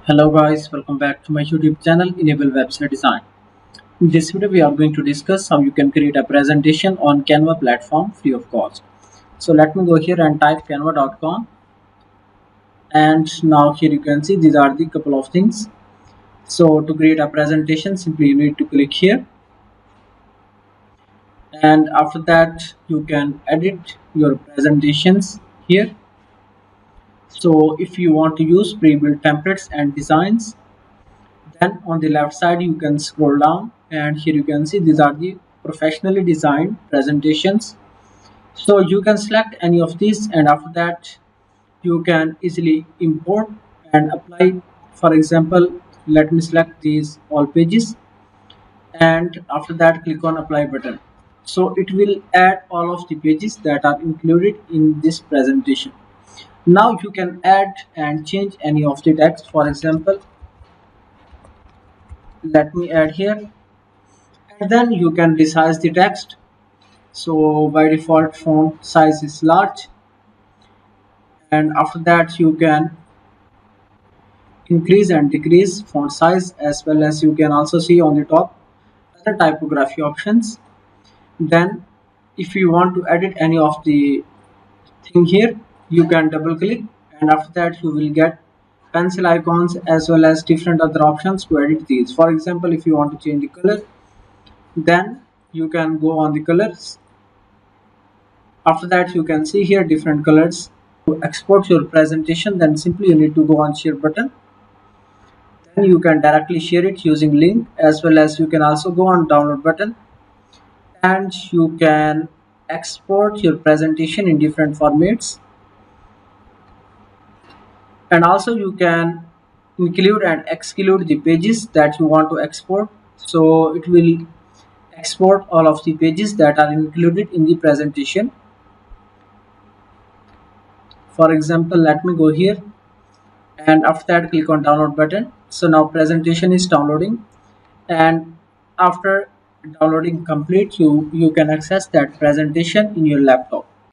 Hello guys, welcome back to my YouTube channel Enable Website Design. In this video we are going to discuss how you can create a presentation on Canva platform free of cost. So let me go here and type canva.com, and now here you can see these are the couple of things. So to create a presentation, simply you need to click here, and after that you can edit your presentations here. So if you want to use pre-built templates and designs, then on the left side you can scroll down, and here you can see these are the professionally designed presentations. So you can select any of these, and after that you can easily import and apply. For example, let me select these all pages, and after that click on apply button. So it will add all of the pages that are included in this presentation. Now you can add and change any of the text. For example, let me add here, and then you can resize the text. So by default font size is large, and after that you can increase and decrease font size, as well as you can also see on the top other typography options. Then if you want to edit any of the thing here, you can double click, and after that you will get pencil icons as well as different other options to edit these. For example, if you want to change the color, then you can go on the colors. After that you can see here different colors. To export your presentation, then simply you need to go on share button. Then you can directly share it using link, as well as you can also go on download button, and you can export your presentation in different formats. And also you can include and exclude the pages that you want to export. So it will export all of the pages that are included in the presentation. For example, let me go here, and after that click on download button. So now presentation is downloading, and after downloading complete, you can access that presentation in your laptop.